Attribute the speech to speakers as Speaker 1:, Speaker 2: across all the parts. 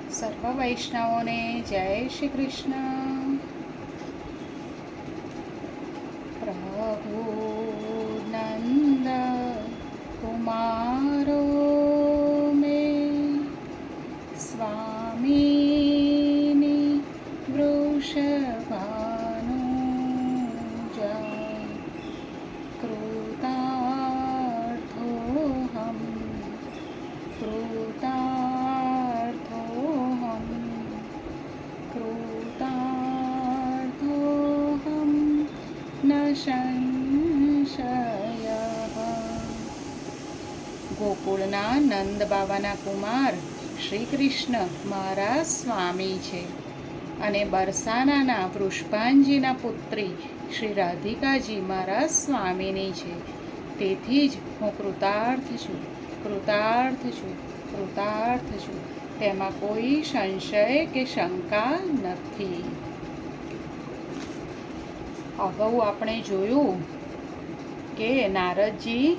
Speaker 1: સર્વ વૈષ્ણવોને જય શ્રી કૃષ્ણ. પ્રભુ નંદ કુમારો મેં સ્વામીની વૃષભાનુજા કૃતાર્થોહમ કૃતાર્થોહમ ન સંશયઃ. ગોકુળના નંદ બાબાના કુમાર શ્રી કૃષ્ણ મારા સ્વામી છે અને બરસાનાના વૃષભાનજીના પુત્રી શ્રી રાધિકાજી મારા સ્વામીની છે. તેથી જ હું કૃતાર્થ છું, કૃતાર્થ છું, કૃતાર્થ છું. તેમાં કોઈ સંશય કે શંકા નથી. અગાઉ આપણે જોયું કે નારદજી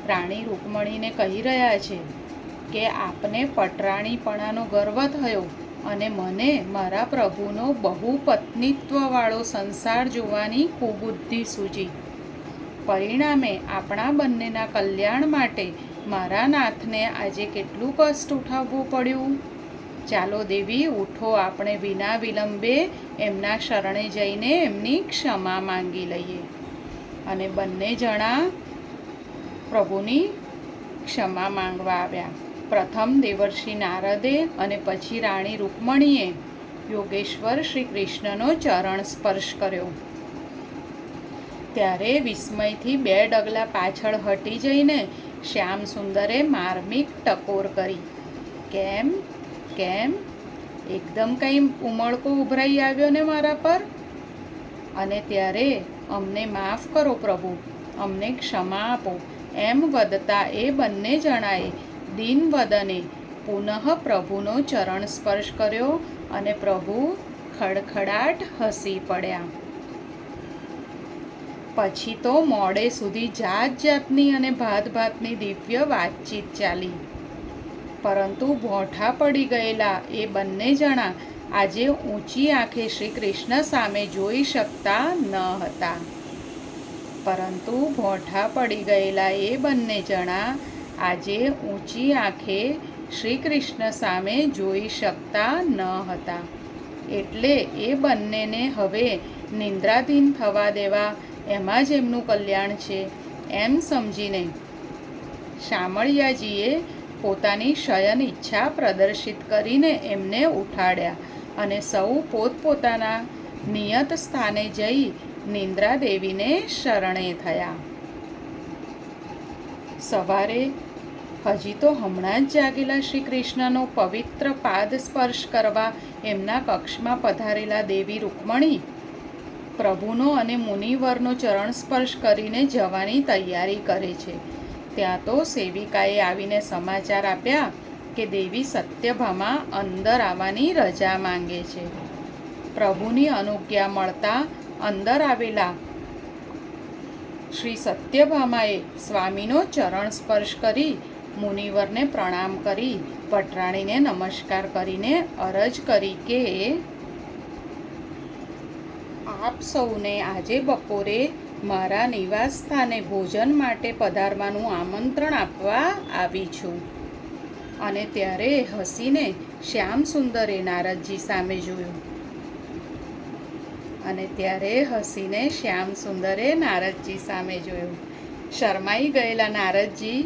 Speaker 1: રાણી રૂકમણીને કહી રહ્યા છે કે આપને પટરાણીપણાનો ગર્વ થયો અને મને મારા પ્રભુનો બહુપત્નીત્વવાળો સંસાર જોવાની કુબુદ્ધિ સૂજી. પરિણામે આપણા બંનેના કલ્યાણ માટે મારા નાથને આજે કેટલું કષ્ટ ઉઠાવવું પડ્યું. ચાલો દેવી, ઉઠો, આપણે વિના વિલંબે એમના શરણે જઈને એમની ક્ષમા માંગી લઈએ. અને બંને જણા પ્રભુની ક્ષમા માંગવા આવ્યા. પ્રથમ દેવર્ષિ નારદે અને પછી રાણી રૂકમણીએ યોગેશ્વર શ્રી કૃષ્ણનો ચરણ સ્પર્શ કર્યો. ત્યારે વિસ્મયથી 2 ડગલા પાછળ હટી જઈને શ્યામ સુંદરે માર્મિક ટકોર કરી. કેમ કેમ એકદમ કંઈ ઉમળકો ઉભરાઈ આવ્યો ને મારા પર? અને ત્યારે અમને માફ કરો પ્રભુ, અમને ક્ષમા આપો એમ વદતા એ બંને જણાએ દીનવદને પુનઃ પ્રભુનો ચરણ સ્પર્શ કર્યો અને પ્રભુ ખડખડાટ હસી પડ્યા. પછી તો મોડે સુધી જાત જાતની અને ભાત ભાતની દિવ્ય વાતચીત ચાલી. પરંતુ ભોંઠા પડી ગયેલા એ બંને જણા આજે ઊંચી આંખે શ્રી કૃષ્ણ સામે જોઈ શકતા ન હતા. પરંતુ ભોંઠા પડી ગયેલા એ બંને જણા આજે ઊંચી આંખે શ્રી કૃષ્ણ સામે જોઈ શકતા ન હતા. એટલે એ બંનેને હવે નિંદ્રાધીન થવા દેવા, એમાં જ એમનું કલ્યાણ છે એમ સમજીને શામળિયાજીએ પોતાની શયન ઈચ્છા પ્રદર્શિત કરીને એમને ઉઠાડ્યા અને સૌ પોતપોતાના નિયત સ્થાને જઈ નિંદ્રાદેવીને શરણે થયા. સવારે હજી તો હમણાં જ જાગેલા શ્રી કૃષ્ણનો પવિત્ર પાદ સ્પર્શ કરવા એમના કક્ષમાં પધારેલા દેવી રૂકમણી પ્રભુનો અને મુનિવરનો ચરણ સ્પર્શ કરીને જવાની તૈયારી કરે છે. ત્યાં તો સેવિકાએ આવીને સમાચાર આપ્યા કે દેવી સત્યભામા અંદર આવવાની રજા માંગે છે. પ્રભુની અનુજ્ઞા મળતા અંદર આવેલા શ્રી સત્યભામાએ સ્વામીનો ચરણ સ્પર્શ કરી મુનિવરને પ્રણામ કરી પટરાણીને નમસ્કાર કરીને અરજ કરી કે આપ સૌને આજે બપોરે મારા નિવાસ સ્થાને ભોજન માટે પધારવાનું આમંત્રણ આપવા આવી છું. અને ત્યારે હસીને શ્યામ સુંદરે નારદજી સામે જોયું. શરમાઈ ગયેલા નારદજી,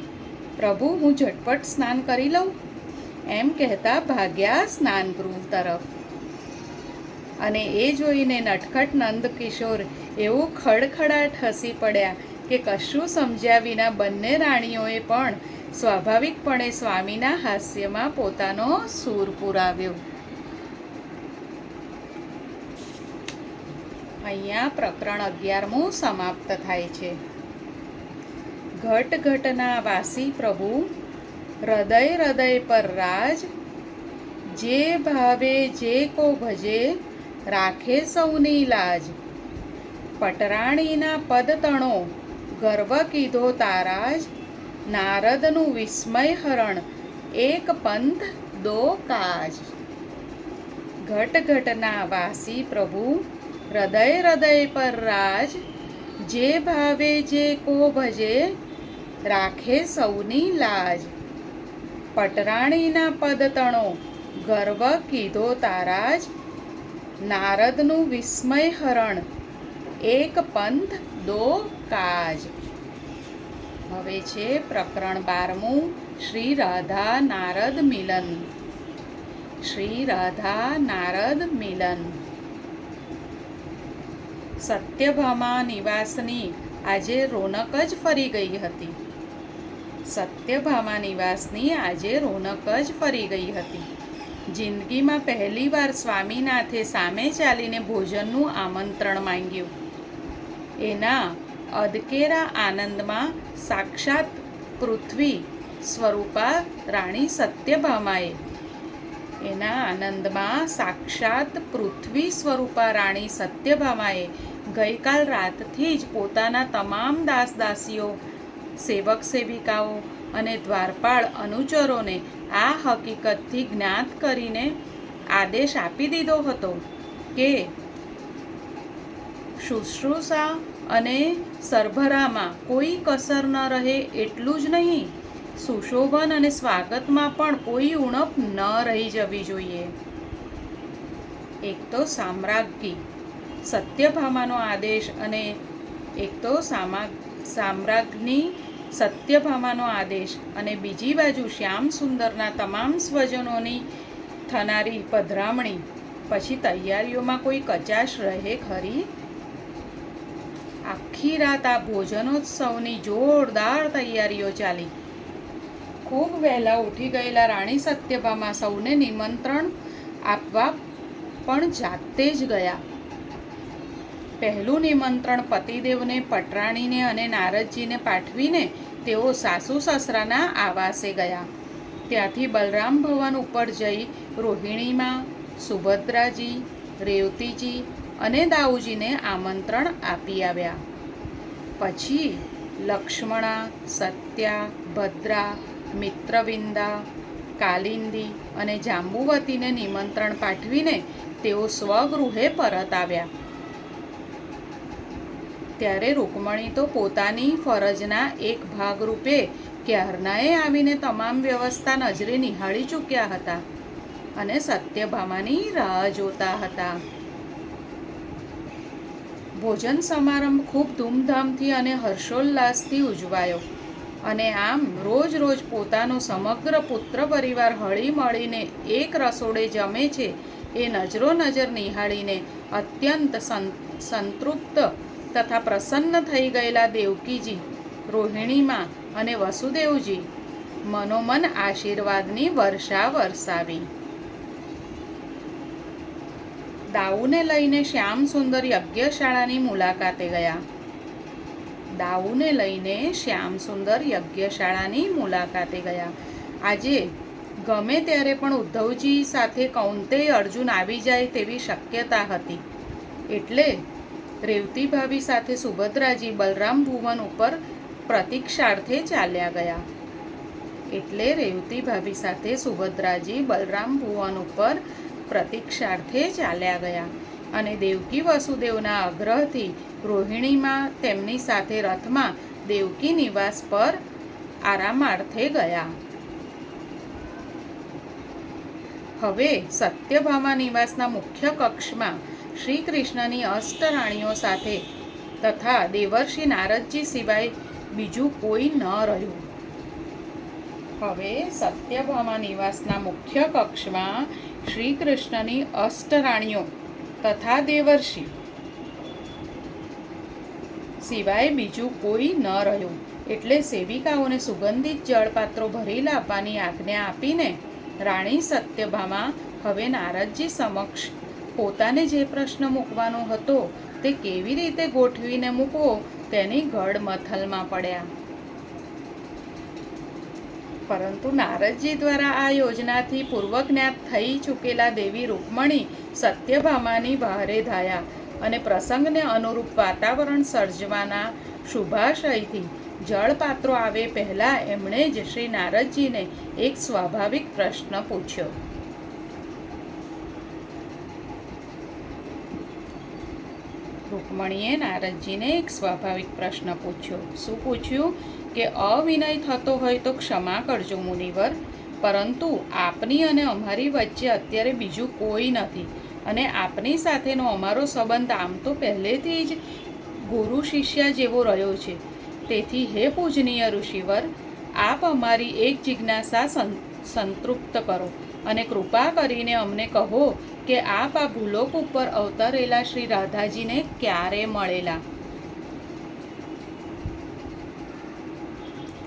Speaker 1: પ્રભુ હું ઝટપટ સ્નાન કરી લઉં એમ કહેતા ભાગ્યા સ્નાનગૃહ તરફ. અને એ જોઈને નટખટ નંદકિશોર એવું ખડખડાટ હસી પડ્યા કે કશું સમજ્યા વિના બંને રાણીઓએ પણ સ્વાભાવિકપણે સ્વામીના હાસ્યમાં પોતાનો સૂર પુરાવ્યો. અહીંયા પ્રકરણ 11મું સમાપ્ત થાય છે. ઘટ ઘટના વાસી પ્રભુ હૃદય હૃદય પર રાજ, જે ભાવે જે કો ભજે રાખે સૌની લાજ. પટરાણીના પદતણો ગર્વ કીધો તારાજ, નારદનું વિસ્મય હરણ એક પંથ દો કાજ। ઘટ ઘટના વાસી પ્રભુ હૃદય હૃદય પર રાજ। જે ભાવે જે કો ભજે રાખે સૌની લાજ। પટરાણીના પદ તણો ગર્વ કીધો તારા જ। નારદનું વિસ્મય હરણ એક પંથ દો કાજ। હવે છે પ્રકરણ 12મું શ્રી રાધા નારદ મિલન। શ્રી રાધા નારદ મિલન। સત્યભામા નિવાસની આજે રોનક જ ફરી ગઈ હતી। સત્યભામા નિવાસની આજે રોનક જ ફરી ગઈ હતી। જિંદગીમાં પહેલીવાર સ્વામીનાથે સામે ચાલીને ભોજનનું આમંત્રણ માંગ્યું। એના અદકેરા આનંદમાં સાક્ષાત પૃથ્વી સ્વરૂપા રાણી સત્યભામાએ ગઈકાલ રાતથી જ પોતાના તમામ દાસ દાસીઓ, સેવક સેવિકાઓ અને દ્વારપાળ અનુચરોને આ હકીકતથી જ્ઞાત કરીને આદેશ આપી દીધો હતો કે શુશ્રૂષા અને સરભરામાં કોઈ કસર ન રહે। એટલું જ નહીં, સુશોભન અને સ્વાગતમાં પણ કોઈ ઉણપ ન રહી જવી જોઈએ। એક તો સામ્રાજ્ઞી સત્યભામાનો આદેશ અને સામ્રાજ્ઞી સત્યભામાનો આદેશ અને બીજી બાજુ શ્યામ સુંદરના તમામ સ્વજનોની થનારી પધરામણી પછી તૈયારીઓમાં કોઈ કચાશ રહે ખરી? આખી રાત આ ભોજનોત્સવની જોરદાર તૈયારીઓ ચાલી। ખૂબ વહેલા ઉઠી ગયેલા રાણી સત્યભામા સૌને નિમંત્રણ આપવા પણ જાતે જ ગયા। પહેલું નિમંત્રણ પતિદેવને, પટરાણીને અને નારદજીને પાઠવીને તેઓ સાસુ સસરાના આવાસે ગયા। ત્યાંથી બલરામ ભવન ઉપર જઈ રોહિણીમાં, સુભદ્રાજી, રેવતીજી અને દાઉજીને આમંત્રણ આપી આવ્યા। પછી લક્ષ્મણા, સત્યા, ભદ્રા, મિત્રવિંદા, કાલિંદી અને જાંબુવતીને નિમંત્રણ પાઠવીને તેઓ સ્વગૃહે પરત આવ્યા। ત્યારે રૂકમણી તો પોતાની ફરજના એક ભાગરૂપે ક્યારનાએ આવીને તમામ વ્યવસ્થા નજરે નિહાળી ચૂક્યા હતા અને સત્યભામાની રાહ જોતા હતા। ભોજન સમારંભ ખૂબ ધૂમધામથી અને હર્ષોલ્લાસથી ઉજવાયો અને આમ રોજ રોજ પોતાનો સમગ્ર પુત્ર પરિવાર હળી મળીને એક રસોડે જમે છે એ નજરો નજર નિહાળીને અત્યંત સંતૃપ્ત તથા પ્રસન્ન થઈ ગયેલા દેવકીજી, રોહિણીમાં અને વસુદેવજી મનોમન આશીર્વાદની વર્ષા વરસાવી। દાઉને લઈને શ્યામ સુંદર યજ્ઞશાળાની મુલાકાતે ગયા। આજે ગમે ત્યારે પણ ઉદ્ધવજી સાથે કૌંતેય અર્જુન આવી જાય તેવી શક્યતા હતી। એટલે રેવતી ભાભી સાથે સુભદ્રાજી બલરામ ભુવન ઉપર પ્રતીક્ષાર્થે ચાલ્યા ગયા। અને દેવકી વસુદેવના આગ્રહથી રોહિણીમાં તેમની સાથે રથમાં દેવકી નિવાસ પર આરામાર્થે ગયા। હવે સત્યભામા નિવાસના મુખ્ય કક્ષમાં શ્રી કૃષ્ણની અષ્ટરાણીઓ સાથે તથા દેવર્ષિ નારદજી સિવાય બીજું કોઈ ન રહ્યું। હવે સત્યભામા નિવાસના મુખ્ય કક્ષમાં શ્રી કૃષ્ણની અષ્ટરાણીઓ તથા દેવર્ષિ સિવાય બીજું કોઈ ન રહ્યું। એટલે સેવિકાઓને સુગંધિત જળપાત્રો ભરી લાવવાની આજ્ઞા આપીને રાણી સત્યભામા હવે નારદજી સમક્ષ પોતાને જે પ્રશ્ન મૂકવાનો હતો તે કેવી રીતે ગોઠવીને મૂકવો તેની ગડમથલમાં પડ્યા। પરંતુ નારદજી દ્વારા આ યોજનાથી પૂર્વજ્ઞાત થઈ ચૂકેલા દેવી રૂકમણી સત્યભામાની બહારે ધાયા અને પ્રસંગને અનુરૂપ વાતાવરણ સર્જવાના શુભાશયથી જળપાત્રો આવે પહેલાં એમણે જ શ્રી નારદજીને એક સ્વાભાવિક પ્રશ્ન પૂછ્યો. રૂકમણીએ નારદજીને એક સ્વાભાવિક પ્રશ્ન પૂછ્યો. શું પૂછ્યું? કે અવિનય થતો હોય તો ક્ષમા કરજો મુનિવર, પરંતુ આપની અને અમારી વચ્ચે અત્યારે બીજું કોઈ નથી અને આપની સાથેનો અમારો સંબંધ આમ તો પહેલેથી જ ગુરુ શિષ્યા જેવો રહ્યો છે. તેથી હે પૂજનીય ઋષિવર, આપ અમારી એક જિજ્ઞાસા સંતૃપ્ત કરો અને કૃપા કરીને અમને કહો કે આપ આ ભૂલોક ઉપર અવતરેલા શ્રી રાધાજીને ક્યારે મળેલા?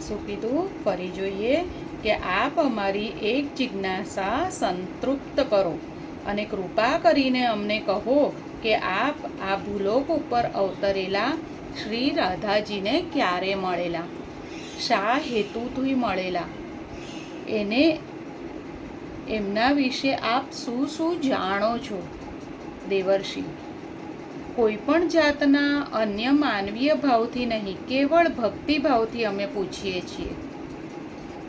Speaker 1: શું કીધું? ફરી જોઈએ કે આપ અમારી એક જિજ્ઞાસા સંતૃપ્ત કરો અને કૃપા કરીને અમને કહો કે આપ આ ભૂલોક ઉપર અવતરેલા શ્રી રાધાજીને ક્યારે મળેલા, શા હેતુથી મળેલા, એમના વિશે આપ શું શું જાણો છો? દેવર્ષિ, કોઈ પણ જાતના અન્ય માનવીય ભાવથી નહીં, કેવળ ભક્તિભાવથી અમે પૂછીએ છીએ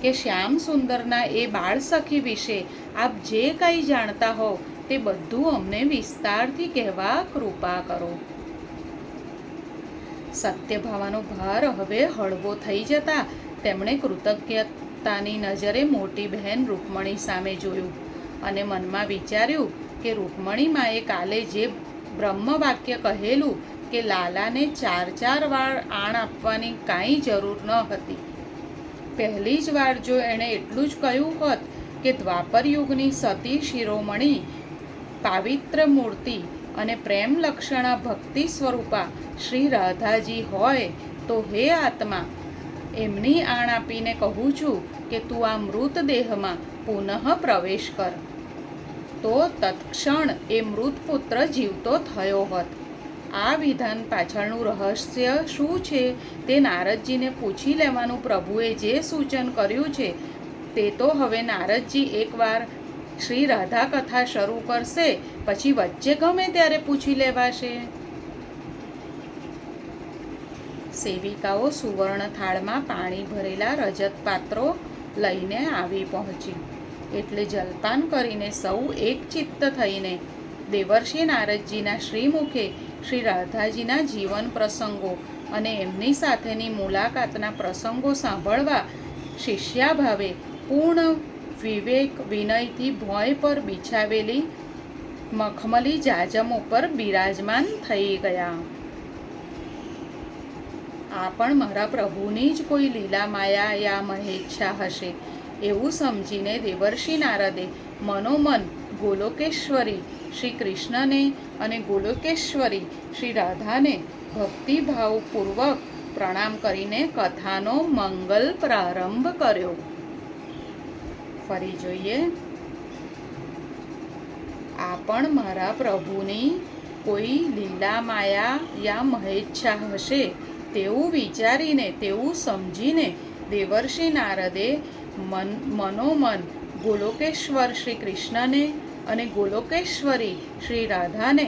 Speaker 1: કે શ્યામ સુંદરના એ બાળ સખી વિશે આપ જે કંઈ જાણતા હો તે બધું અમને વિસ્તારથી કહેવા કૃપા કરો. સત્યભામાનો ભાર હવે હળવો થઈ જતા તેમણે કૃતજ્ઞતાની નજરે મોટી બહેન રૂકમણી સામે જોયું અને મનમાં વિચાર્યું કે રૂકમણીમાએ કાલે જે બ્રહ્મ વાક્ય કહેલું કે લાલાને 4 વાર આણ આપવાની કાંઈ જરૂર ન હતી. પહેલી જ વાર જો એણે એટલું જ કહ્યું હોત કે દ્વાપર યુગની સતી શિરોમણી, પાવિત્ર મૂર્તિ અને પ્રેમ લક્ષણા ભક્તિ સ્વરૂપા શ્રી રાધાજી હોય તો હે આત્મા, એમની આણ આપીને કહું છું કે તું આ મૃતદેહમાં પુનઃ પ્રવેશ કર, તો તત્ક્ષણ એ મૃતપુત્ર જીવતો થયો હોત. આ વિધાન પાછળનું રહસ્ય શું છે તે નારદજીને પૂછી લેવાનું પ્રભુએ જે સૂચન કર્યું છે તે તો હવે નારદજી એકવાર શ્રી રાધા કથા શરૂ કરશે પછી વચ્ચે ગમે ત્યારે પૂછી લેવાશે. સેવિકાઓ સુવર્ણ થાળમાં પાણી ભરેલા રજત પાત્રો લઈને આવી પહોંચી એટલે જલપાન કરીને સૌ એકચિત્ત થઈને દેવર્ષિ નારદજીના શ્રીમુખે શ્રી રાધાજીના જીવન પ્રસંગો અને એમની સાથેની મુલાકાતના પ્રસંગો સાંભળવા શિષ્યાભાવે પૂર્ણ વિવેક વિનયથી ભોંય પર બિછાવેલી મખમલી જાજમ ઉપર બિરાજમાન થઈ ગયા. આ પણ મારા પ્રભુની જ કોઈ લીલા માયા યા મહેચ્છા હશે એવું સમજીને દેવર્ષિ નારદે મનોમન ગોલોકેશ્વરી શ્રી કૃષ્ણને અને ગોલોકેશ્વરી શ્રી રાધાને ભક્તિભાવપૂર્વક પ્રણામ કરીને કથાનો મંગલ પ્રારંભ કર્યો. ફરી જોઈએ. આ પણ મારા પ્રભુની કોઈ લીલા માયા યા મહેચ્છા હશે તેવું વિચારીને, તેવું સમજીને દેવર્ષિ નારદે મનોમન ગોલોકેશ્વર શ્રી કૃષ્ણને અને ગોલોકેશ્વરી શ્રી રાધાને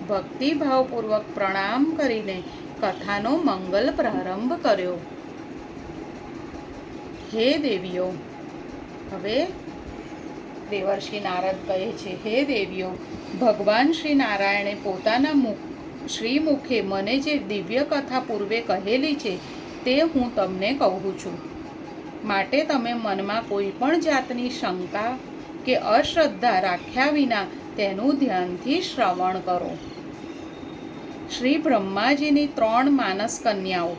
Speaker 1: ભક્તિભાવપૂર્વક પ્રણામ કરીને કથાનો મંગલ પ્રારંભ કર્યો. હે દેવીઓ, હવે દેવર્ષિ નારદ કહે છે, હે દેવીઓ, ભગવાન શ્રી નારાયણે પોતાના શ્રીમુખે મને જે દિવ્ય કથા પૂર્વે કહેલી છે તે હું તમને કહું છું. માટે તમે મનમાં કોઈ પણ જાતની શંકા કે અશ્રદ્ધા રાખ્યા વિના તેનું ધ્યાનથી શ્રવણ કરો. શ્રી બ્રહ્માજીની 3 માનસ કન્યાઓ.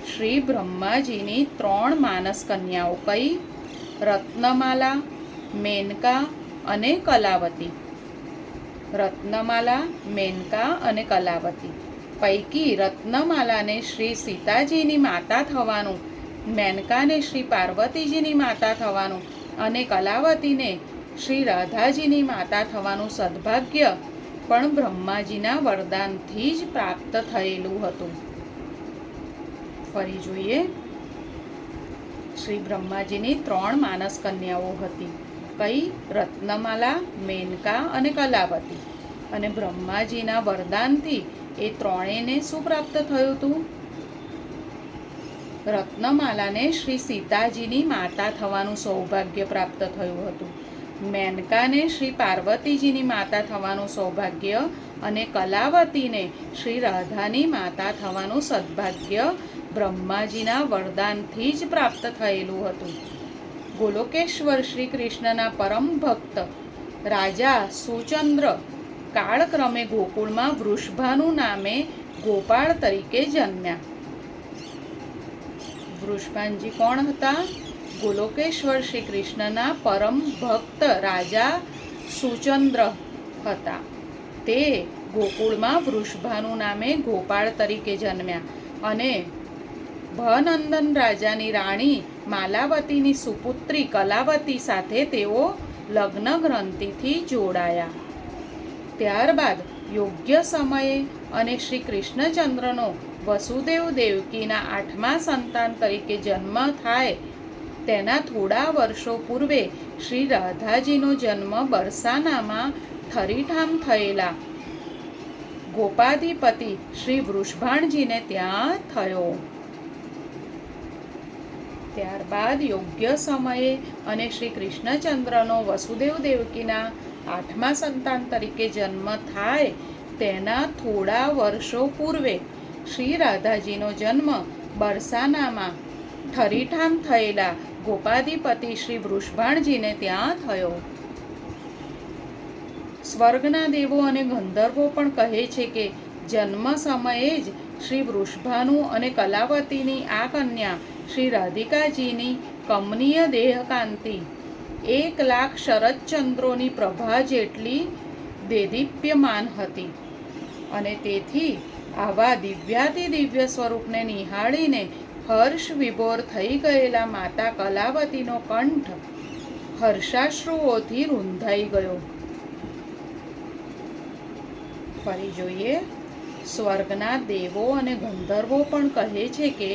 Speaker 1: શ્રી બ્રહ્માજીની 3 માનસ કન્યાઓ કઈ? રત્નમાલા, મેનકા અને કલાવતી. રત્નમાલા, મેનકા અને કલાવતી પૈકી રત્નમાલાને શ્રી સીતાજીની માતા થવાનું, મેનકાને શ્રી પાર્વતીજીની માતા થવાનું અને કલાવતીને શ્રી રાધાજીની માતા થવાનું સદભાગ્ય પણ બ્રહ્માજીના વરદાનથી જ પ્રાપ્ત થયેલું હતું. ફરી જોઈએ. શ્રી બ્રહ્માજીની 3 માનસ કન્યાઓ હતી. કઈ? રત્નમાલા, મેનકા અને કલાવતી. અને બ્રહ્માજીના વરદાનથી એ ત્રણેયને શું પ્રાપ્ત થયું હતું? રત્નમાલાને શ્રી સીતાજીની માતા થવાનું સૌભાગ્ય પ્રાપ્ત થયું હતું. મેનકાને શ્રી પાર્વતીજીની માતા થવાનું સૌભાગ્ય અને કલાવતીને શ્રી રાધાની માતા થવાનું સદભાગ્ય બ્રહ્માજીના વરદાનથી જ પ્રાપ્ત થયેલું હતું. ગોલોકેશ્વર શ્રી કૃષ્ણના પરમ ભક્ત રાજા સુચંદ્ર કાળક્રમે ગોકુળમાં વૃષભાનુ નામે ગોપાળ તરીકે જન્મ્યા. વૃષભાનજી કોણ હતા? ગોલોકેશ્વર શ્રી કૃષ્ણના પરમ ભક્ત રાજા સુચંદ્ર હતા. તે ગોકુળમાં વૃષભાનુ નામે ગોપાળ તરીકે જન્મ્યા અને ભનંદન રાજાની રાણી માલાવતીની સુપુત્રી કલાવતી સાથે તેઓ લગ્ન ગ્રંથિથી જોડાયા. ત્યારબાદ યોગ્ય સમયે અને શ્રી કૃષ્ણચંદ્રનો વસુદેવ દેવકીના 8મા સંતાન તરીકે જન્મ થાય તેના થોડા વર્ષો પૂર્વે શ્રી રાધાજીનો જન્મ બરસાનામાં ઠરીઠામ થયેલા ગોપાધિપતિ શ્રી વૃષભાણજીને ત્યાં થયો. ત્યારબાદ યોગ્ય સમયે અને શ્રી કૃષ્ણચંદ્રનો વસુદેવ દેવકીના 8મા સંતાન તરીકે જન્મ થાય તેના થોડા વર્ષો પૂર્વે શ્રી રાધાજીનો જન્મ બરસાનામાં ઠરીઠામ થયેલા ગોપાધિપતિ શ્રી વૃષભાણજીને ત્યાં થયો. સ્વર્ગના દેવો અને ગંધર્વો પણ કહે છે કે જન્મ સમયે જ શ્રી વૃષભાનુ અને કલાવતીની આ કન્યા શ્રી રાધિકાજીની કમનીય દેહકાંતિ 1,00,000 શરદચંદ્રોની પ્રભા જેટલી દેદીપ્યમાન હતી અને તેથી આવા દિવ્યાતિદિવ્ય સ્વરૂપને નિહાળીને હર્ષ વિભોર થઈ ગયેલા માતા કલાવતીનો કંઠ હર્ષાશ્રુઓથી રૂંધાઈ ગયો. ફરી જોઈએ. સ્વર્ગના દેવો અને ગંધર્વો પણ કહે છે કે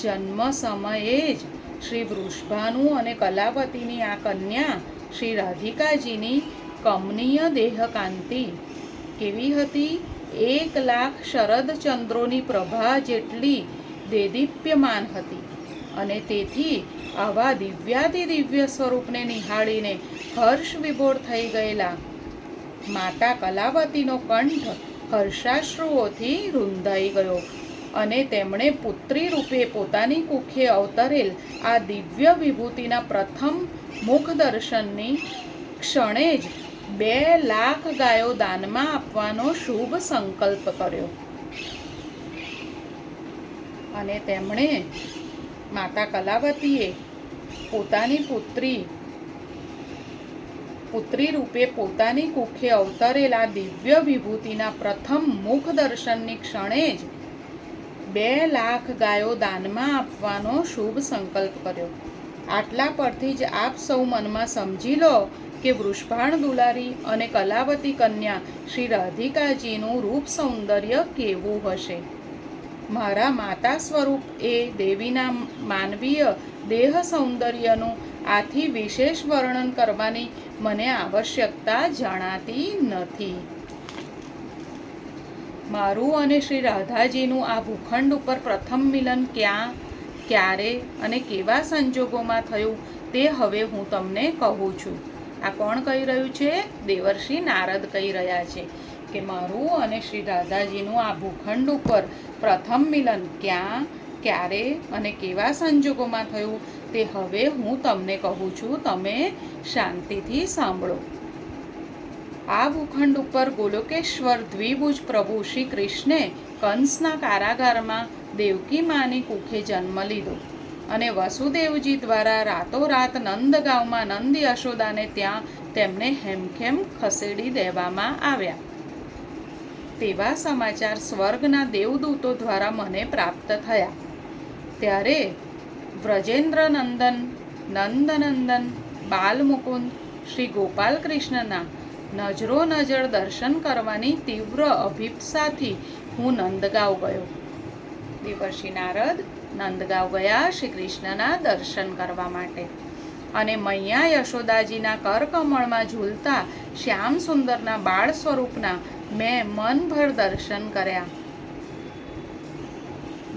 Speaker 1: જન્મ સમયે જ શ્રી વૃષભાનુ અને કલાવતીની આ કન્યા શ્રી રાધિકાજીની કમનીય દેહકાંતિ કેવી હતી? 1,00,000 શરદચંદ્રોની પ્રભા જેટલી દેદીપ્યમાન હતી અને તેથી આવા દિવ્યાતિદિવ્ય સ્વરૂપને નિહાળીને હર્ષ વિભોર થઈ ગયેલા માતા કલાવતીનો કંઠ હર્ષાશ્રુઓથી રૂંધાઈ ગયો અને તેમણે પુત્રી રૂપે પોતાની કુખે અવતરેલ આ દિવ્ય વિભૂતિના પ્રથમ મુખ દર્શનની ક્ષણે જ 2,00,000 ગાયો દાનમાં આપવાનો શુભ સંકલ્પ કર્યો અને તેમણે માતા કલાવતીએ પોતાની પુત્રી રૂપે પોતાની કુખે અવતરેલા દિવ્ય વિભૂતિના પ્રથમ મુખ દર્શનની ક્ષણે જ 2,00,000 ગાયો દાનમાં આપવાનો શુભ સંકલ્પ કર્યો. આટલા પરથી જ આપ સૌ મનમાં સમજી લો કે વૃષભાણ દુલારી અને કલાવતી કન્યા શ્રી રાધિકાજીનું રૂપ સૌંદર્ય કેવું હશે. મારા માતા સ્વરૂપ એ દેવીના માનવીય દેહ સૌંદર્યનું આથી વિશેષ વર્ણન કરવાની મને આવશ્યકતા જણાતી નથી. મારું અને શ્રી રાધાજીનું આ ભૂખંડ ઉપર પ્રથમ મિલન ક્યાં, ક્યારે અને કેવા સંજોગોમાં થયું તે હવે હું તમને કહું છું. આ કોણ કહી રહ્યું છે? દેવર્ષિ નારદ કહી રહ્યા છે કે મારું અને શ્રી રાધાજીનું આ ભૂખંડ ઉપર પ્રથમ મિલન ક્યાં, ક્યારે અને કેવા સંજોગોમાં થયું તે હવે હું તમને કહું છું. તમે શાંતિથી સાંભળો. આ ભૂખંડ ઉપર ગોલોકેશ્વર દ્વિભુજ પ્રભુ શ્રી કૃષ્ણે કંસના કારાગારમાં દેવકી માની કુખે જન્મ લીધો અને વસુદેવજી દ્વારા રાતોરાત નંદગાંવમાં નંદ યશોદાને ત્યાં તેમને હેમખેમ ખસેડી દેવામાં આવ્યા. તેવા સમાચાર સ્વર્ગના દેવદૂતો દ્વારા મને પ્રાપ્ત થયા. ત્યારે વ્રજેન્દ્રનંદન નંદનંદન બાલમુકુંદ શ્રી ગોપાલ કૃષ્ણના નજરો નજર દર્શન કરવાની તીવ્ર અભિપ્સાથી હું નંદગાંવ ગયો. દેવર્ષિ નારદ નંદગાંવ ગયા શ્રી કૃષ્ણના દર્શન કરવા માટે અને મૈયા યશોદાજીના કરકમળમાં ઝૂલતા શ્યામ સુંદરના બાળ સ્વરૂપના મેં મનભર દર્શન કર્યા.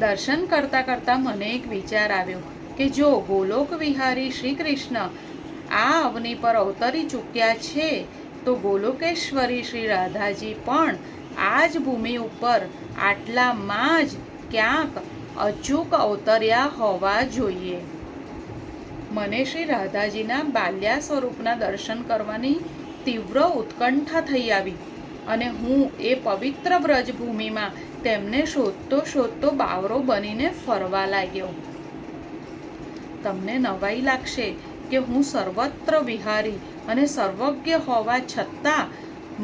Speaker 1: દર્શન કરતાં કરતાં મને એક વિચાર આવ્યો કે જો ગોલોક વિહારી શ્રી કૃષ્ણ આ અવની પર અવતરી ચૂક્યા છે તો ગોલોકેશ્વરી શ્રી રાધાજી પણ આ જ ભૂમિ ઉપર આટલામાં જ ક્યાંક અચૂક અવતર્યા હોવા જોઈએ. મને શ્રી રાધાજીના બાલ્યા સ્વરૂપના દર્શન કરવાની તીવ્ર ઉત્કંઠા થઈ આવી અને હું એ પવિત્ર વ્રજભૂમિમાં તેમને શોધતો બાવરો બનીને ફરવા લાગ્યો. તમને નવાઈ લાગશે કે હું સર્વત્ર વિહારી અને સર્વજ્ઞ હોવા છતાં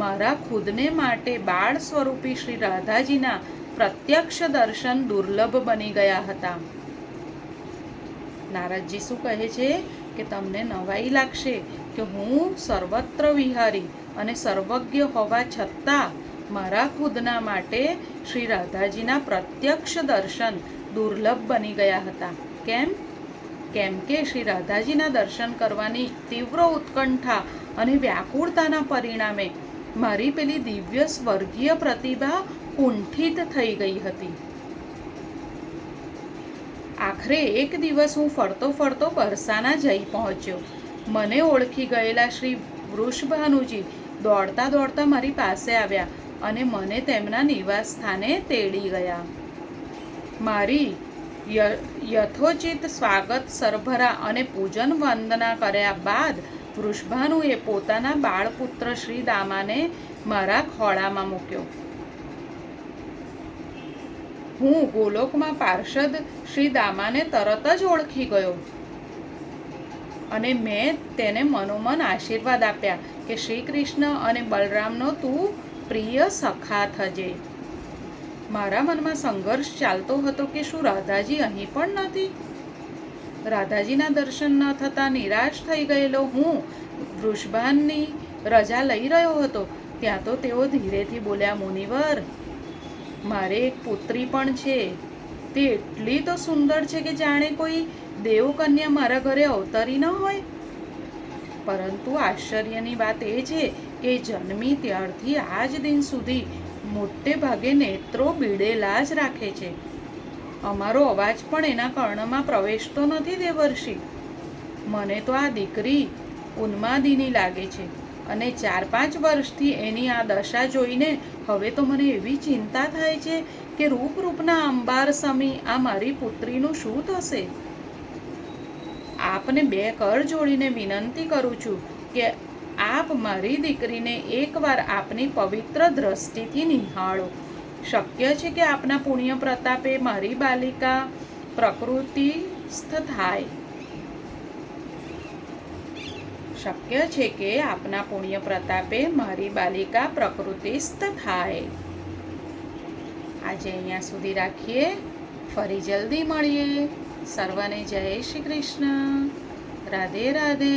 Speaker 1: મારા ખુદને માટે બાળ સ્વરૂપી શ્રી રાધાજીના પ્રત્યક્ષ દર્શન દુર્લભ બની ગયા હતા. નારદજી શું કહે છે કે તમને નવાઈ લાગશે કે હું સર્વત્ર વિહારી અને સર્વજ્ઞ હોવા છતાં મારા ખુદના માટે શ્રી રાધાજીના પ્રત્યક્ષ દર્શન દુર્લભ બની ગયા હતા. કેમ કે શ્રી રાધાજીના દર્શન કરવાની તીવ્ર ઉત્કંઠા અને વ્યાકુળતાના પરિણામે મારી પેલી દિવ્ય સ્વર્ગીય પ્રતિભા કુંઠિત થઈ ગઈ હતી. આખરે એક દિવસ હું ફરતો બરસાના જઈ પહોંચ્યો. મને ઓળખી ગયેલા શ્રી વૃષભાનુજી દોડતા મારી પાસે આવ્યા અને મને તેમના નિવાસ સ્થાને તેડી ગયા. મારી યથોચિત સ્વાગત સરભરા અને પૂજન વંદના કર્યા બાદ વૃષભાનુએ પોતાના બાળપુત્ર શ્રી દામાને મારા ખોળામાં મૂક્યો. હું ગોલોકમાં પાર્ષદ શ્રી દામાને તરત જ ઓળખી ગયો અને મેં તેને મનોમન આશીર્વાદ આપ્યા કે શ્રી કૃષ્ણ અને બલરામનો તું પ્રિય સખા થજે. મારા મનમાં સંઘર્ષ ચાલતો હતો કે શું રાધાજી અહીં પણ નથી? રાધાજીના દર્શન ન થતાં નિરાશ થઈ ગયેલો હું વૃષભાનની રજા લઈ રહ્યો હતો ત્યાં તો તેઓ ધીરેથી બોલ્યા, મુનિવર, મારે એક પુત્રી પણ છે. તે એટલી તો સુંદર છે કે જાણે કોઈ દેવકન્યા મારા ઘરે અવતરી ન હોય. પરંતુ આશ્ચર્યની વાત એ છે કે જન્મી ત્યારથી આજ દિન સુધી મોટે ભાગે નેત્રો બીડેલા જ રાખે છે. અમારો અવાજ પણ એના કર્ણમાં પ્રવેશતો નથી દેવર્ષિ. મને તો આ દીકરી ઉન્માદિની લાગે છે અને 4-5 વર્ષથી એની આ દશા જોઈને હવે તો મને એવી ચિંતા થાય છે કે રૂપના અંબાર સમી આ મારી પુત્રીનું શું થશે? આપને 2 કર જોડીને વિનંતી કરું છું કે આપ મારી દીકરીને એકવાર આપની પવિત્ર દ્રષ્ટિથી નિહાળો. શક્ય છે કે આપના પુણ્ય પ્રતાપે મારી બાલિકા પ્રકૃતિસ્થ થાય. શક્ય છે કે આપના પુણ્ય પ્રતાપે મારી બાલિકા પ્રકૃતિસ્થ થાય. આજે અહીંયા સુધી રાખીએ. ફરી જલ્દી મળીએ. સર્વને જય શ્રી કૃષ્ણ. રાધે રાધે.